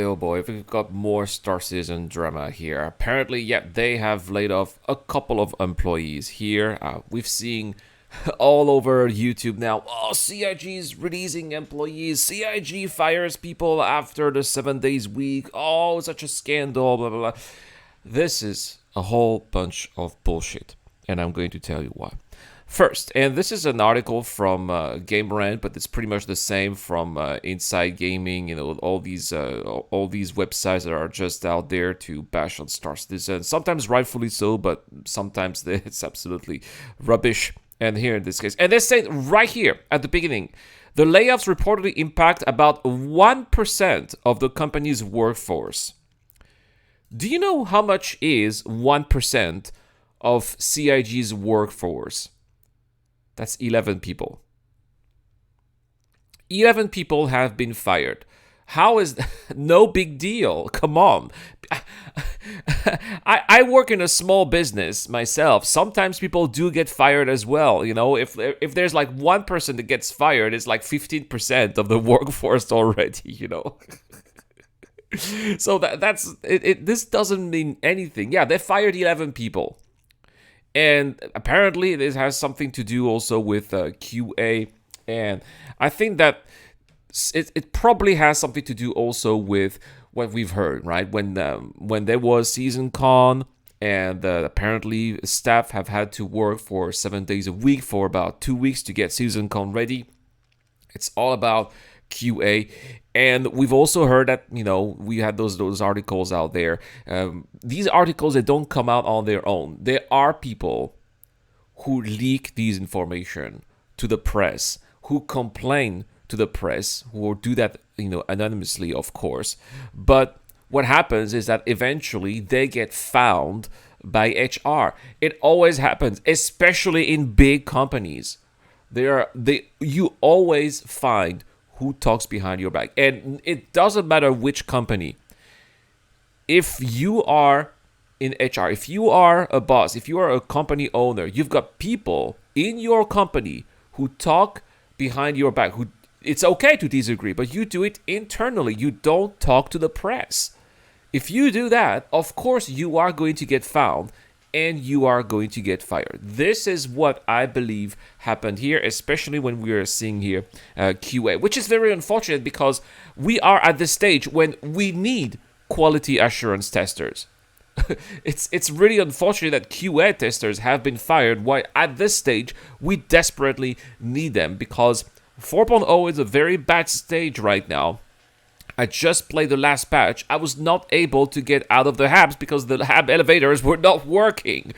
oh boy, we've got more Star Citizen drama here. Apparently, yeah, they have laid off a couple of employees here. We've seen all over YouTube now. Oh, CIG is releasing employees. CIG fires people after the 7 days week. Oh, such a scandal, blah, blah, blah. This is a whole bunch of bullshit, and I'm going to tell you why. First, and this is an article from Gamerant, but it's pretty much the same from Inside Gaming. You know, all these websites that are just out there to bash on Star Citizen. Sometimes rightfully so, but sometimes it's absolutely rubbish. And here in this case, and they're saying right here at the beginning, the layoffs reportedly impact about 1% of the company's workforce. Do you know how much is 1% of CIG's workforce? That's 11 people. 11 people have been fired. How is no big deal? Come on. I work in a small business myself. Sometimes people do get fired as well. You know, if there's like one person that gets fired, it's like 15% of the workforce already, you know. So that's it. This doesn't mean anything. Yeah, they fired 11 people. And apparently this has something to do also with QA. And I think that it probably has something to do also with what we've heard, right? When there was Season Con and apparently staff have had to work for 7 days a week for about 2 weeks to get Season Con ready. It's all about QA. And we've also heard that, you know, we had those articles out there. These articles, they don't come out on their own. There are people who leak these information to the press, who complain to the press, who do that, you know, anonymously, of course. But what happens is that eventually they get found by HR. It always happens, especially in big companies. You always find who talks behind your back. And it doesn't matter which company. If you are in HR, if you are a boss, if you are a company owner, you've got people in your company who talk behind your back. It's okay to disagree, but you do it internally. You don't talk to the press. If you do that, of course you are going to get found and you are going to get fired. This is what I believe happened here, especially when we are seeing here QA, which is very unfortunate because we are at the stage when we need quality assurance testers. It's really unfortunate that QA testers have been fired, while at this stage we desperately need them because 4.0 is a very bad stage right now. I just played the last patch. I was not able to get out of the hubs because the hub elevators were not working,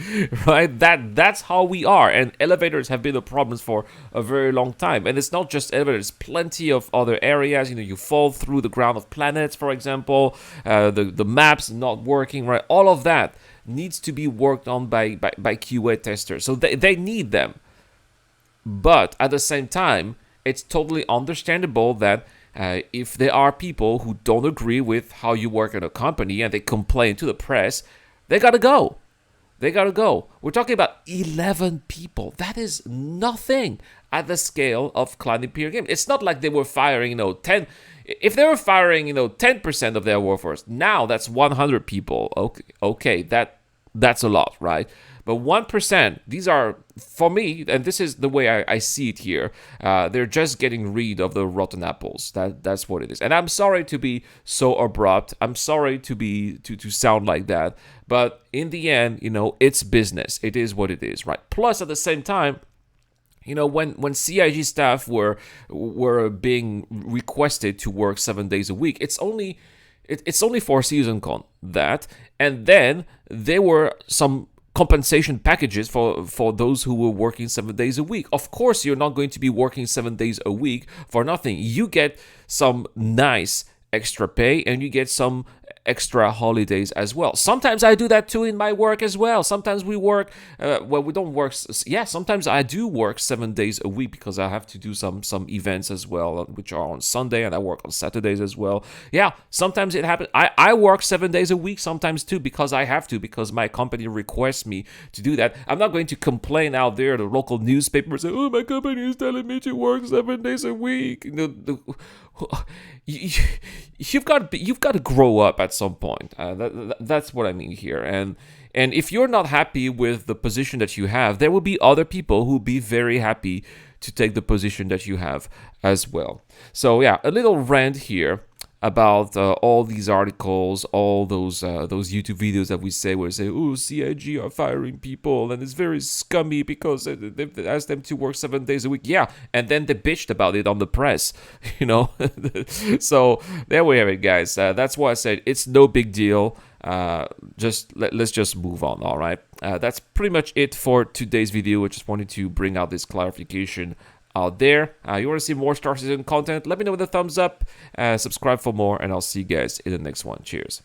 right? That's how we are. And elevators have been a problem for a very long time. And it's not just elevators. Plenty of other areas. You know, you fall through the ground of planets, for example. The maps not working, right? All of that needs to be worked on by QA testers. So they need them. But at the same time, it's totally understandable that if there are people who don't agree with how you work in a company and they complain to the press, they gotta go. They gotta go. We're talking about 11 people. That is nothing at the scale of Clan Imperial Games. It's not like they were firing, 10. If they were firing, 10% of their workforce, now that's 100 people. Okay, that's a lot, right? But 1%, these are, for me, and this is the way I see it here, they're just getting rid of the rotten apples. That's what it is. And I'm sorry to be so abrupt. I'm sorry to sound like that. But in the end, it's business. It is what it is, right? Plus, at the same time, when CIG staff were being requested to work 7 days a week, it's only for SeasonCon, that, and then there were some compensation packages for those who were working 7 days a week. Of course, you're not going to be working 7 days a week for nothing. You get some nice extra pay and you get some extra holidays as well. Sometimes I do that too in my work as well. Sometimes we work, well, we don't work. Yeah, sometimes I do work 7 days a week because I have to do some events as well, which are on Sunday, and I work on Saturdays as well. Yeah, sometimes it happens. I work 7 days a week sometimes too because I have to, because my company requests me to do that. I'm not going to complain out there. The local newspaper say, "Oh, my company is telling me to work 7 days a week." You've got to grow up at some point. That's what I mean here. And if you're not happy with the position that you have, there will be other people who will be very happy to take the position that you have as well. So yeah, a little rant here about all these articles, all those YouTube videos that we say where we say, "Oh, CIG are firing people and it's very scummy because they've asked them to work 7 days a week." Yeah, and then they bitched about it on the press, you know. So there we have it, guys. That's why I said it's no big deal. Let's just move on. All right. That's pretty much it for today's video. I just wanted to bring out this clarification out there. You want to see more Star Citizen content? Let me know with a thumbs up. Subscribe for more, and I'll see you guys in the next one. Cheers.